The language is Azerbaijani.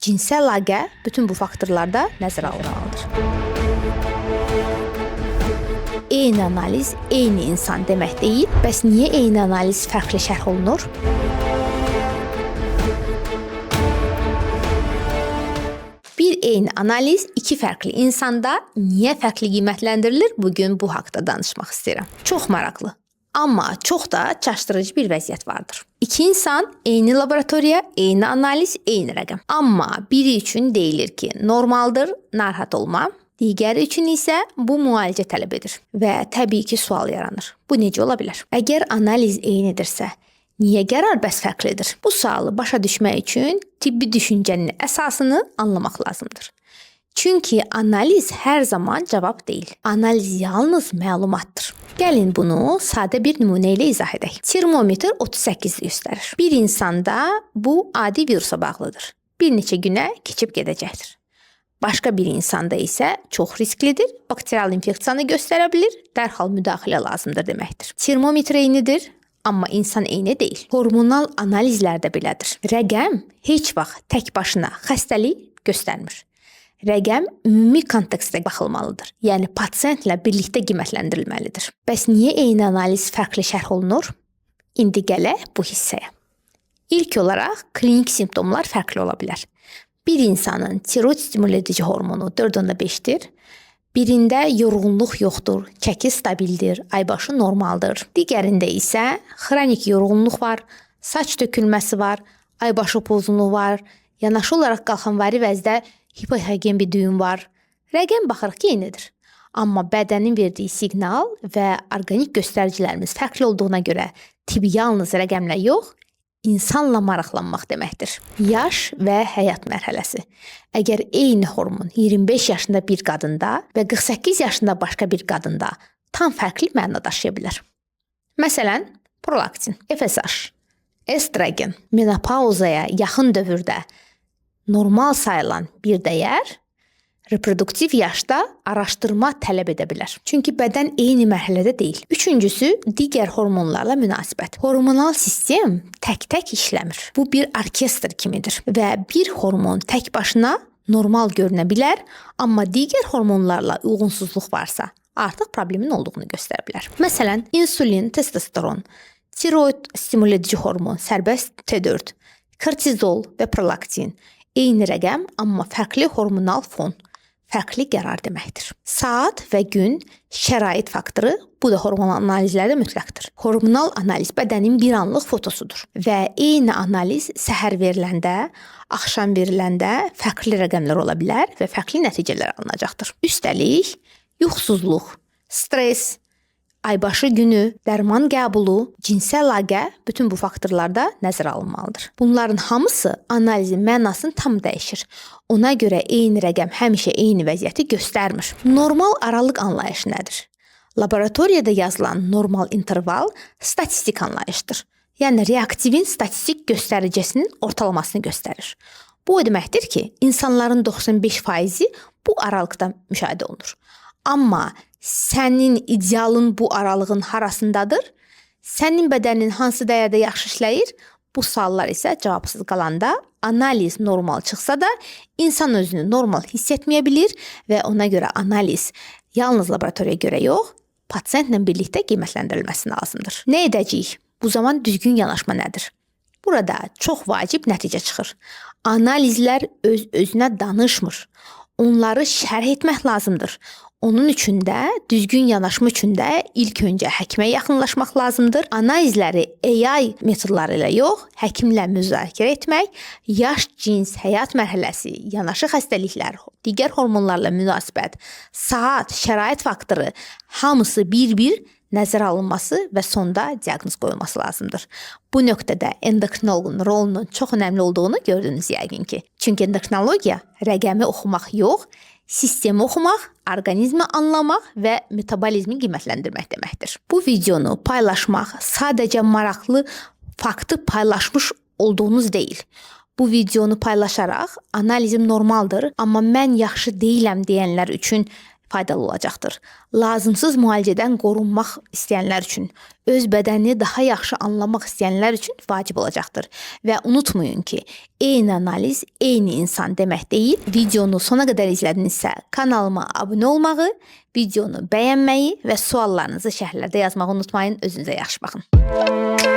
cinsel əlaqə bütün bu faktorlarda nəzərə alınmalıdır. Eyni analiz eyni insan demək deyil. Bəs niyə eyni analiz fərqli şərh olunur? Bir eyni analiz iki fərqli insanda niyə fərqli qiymətləndirilir? Bugün bu haqqda danışmaq istəyirəm. Çox maraqlı. Amma çox da çaşdırıcı bir vəziyyət vardır. İki insan eyni laboratoriya, eyni analiz, eyni rəqəm. Amma biri üçün deyilir ki, normaldır, narahat olma. Digəri üçün isə bu müalicə tələb edir və təbii ki, sual yaranır. Bu necə ola bilər? Əgər analiz eynidirsə, niyə qərar bəs fərqlidir? Bu sualı başa düşmək üçün tibbi düşüncənin əsasını anlamaq lazımdır. Çünki analiz hər zaman cavab deyil. Analiz yalnız məlumatdır. Gəlin bunu sadə bir nümunə ilə izah edək. Termometr 38 göstərir. Bir insanda bu adi virusa bağlıdır. Bir neçə günə keçib gedəcəkdir. Başqa bir insanda isə çox risklidir, bakterial infeksiyanı göstərə bilir, dərhal müdaxilə lazımdır deməkdir. Termometr eynidir, amma insan eyni deyil. Hormonal analizlərdə belədir. Rəqəm heç vaxt tək başına xəstəlik göstərmir. Rəqəm ümumi kontekstə baxılmalıdır. Yəni pasientlə birlikdə qiymətləndirilməlidir. Bəs niyə eyni analiz fərqli şərh olunur? İndi gələk bu hissəyə. İlk olaraq klinik simptomlar fərqli ola bilər. Bir insanın tiroid stimuledici hormonu 4.5-dir. Birində yorğunluq yoxdur, çəki stabildir, aybaşı normaldır. Digərində isə xronik yorğunluq var, saç tökülməsi var, aybaşı pozğunluğu var, yanaşı olaraq qalxanvari vəzdə hipoxagen bir düyün var. Rəqəm baxırıq ki, eynidir. Amma bədənin verdiyi siqnal və orqanik göstəricilərimiz fərqli olduğuna görə tibb yalnız rəqəmlə yox, insanla maraqlanmaq deməkdir. Yaş və həyat mərhələsi. Əgər eyni hormon 25 yaşında bir qadında və 48 yaşında başqa bir qadında tam fərqli məna daşıya bilər. Məsələn, prolaktin, FSH, estrogen, menopauzaya yaxın dövrdə normal sayılan bir dəyər reproduktiv yaşda araşdırma tələb edə bilər. Çünki bədən eyni mərhələdə deyil. Üçüncüsü, digər hormonlarla münasibət. Hormonal sistem tək-tək işləmir. Bu bir orkestr kimidir və bir hormon tək başına normal görünə bilər, amma digər hormonlarla uyğunsuzluq varsa, artıq problemin olduğunu göstərə bilər. Məsələn, insulin, testosteron, tiroid stimuledici hormon, sərbəst T4, kortizol və prolaktin eyni rəqəm, amma fərqli hormonal fon. Fərqli qərar deməkdir. Saat və gün, şərait faktoru bu da hormonal analizlərdə mütləqdir. Hormonal analiz bədənin bir anlıq fotosudur və eyni analiz səhər veriləndə, axşam veriləndə fərqli rəqəmlər ola bilər və fərqli nəticələr alınacaqdır. Üstəlik, yuxusuzluq, stres, aybaşı günü, dərman qəbulu, cinsel əlaqə bütün bu faktorlarda nəzərə alınmalıdır. Bunların hamısı analizin mənasını tam dəyişir. Ona görə eyni rəqəm həmişə eyni vəziyyəti göstərmir. Normal aralıq anlayışı nədir? Laboratoriyada yazılan normal interval statistik anlayışdır. Yəni reaktivin statistik göstəricəsinin ortalamasını göstərir. Bu o deməkdir ki, insanların 95% bu aralıqda müşahidə olunur. Amma sənin idealın bu aralığın harasındadır? Sənin bədənin hansı dəyərdə yaxşı işləyir? Bu suallar isə cavabsız qalanda analiz normal çıxsa da insan özünü normal hiss etməyə bilir və ona görə analiz yalnız laboratoriyaya görə yox, pasientlə birlikdə qiymətləndirilməsi lazımdır. Nə edəcəyik? Bu zaman düzgün yanaşma nədir? Burada çox vacib nəticə çıxır. Analizlər öz-özünə danışmır. Onları şərh etmək lazımdır. Onun üçün də düzgün yanaşma üçün də ilk öncə həkimə yaxınlaşmaq lazımdır. Analizləri AI metodları ilə yox, həkimlə müzakirə etmək, yaş, cins, həyat mərhələsi, yanaşı xəstəliklər, digər hormonlarla münasibət, saat, şərait faktoru hamısı bir-bir nəzərə alınması və sonda diaqnoz qoyulması lazımdır. Bu nöqtədə endokrinoloqun rolunun çox önəmli olduğunu gördünüz yəqin ki. Çünki endokrinologiya rəqəmi oxumaq yox, sistemi oxumaq, orqanizmi anlamaq və metabolizmi qiymətləndirmək deməkdir. Bu videonu paylaşmaq sadəcə maraqlı faktı paylaşmış olduğunuz deyil. Bu videonu paylaşaraq analizim normaldır, amma mən yaxşı deyiləm deyənlər üçün faydalı olacaqdır. Lazımsız müalicədən qorunmaq istəyənlər üçün, öz bədənini daha yaxşı anlamaq istəyənlər üçün vacib olacaqdır. Və unutmayın ki, eyni analiz, eyni insan demək deyil. Videonu sona qədər izlədinizsə, kanalıma abunə olmağı, videonu bəyənməyi və suallarınızı şərhlərdə yazmağı unutmayın. Özünüzə yaxşı baxın.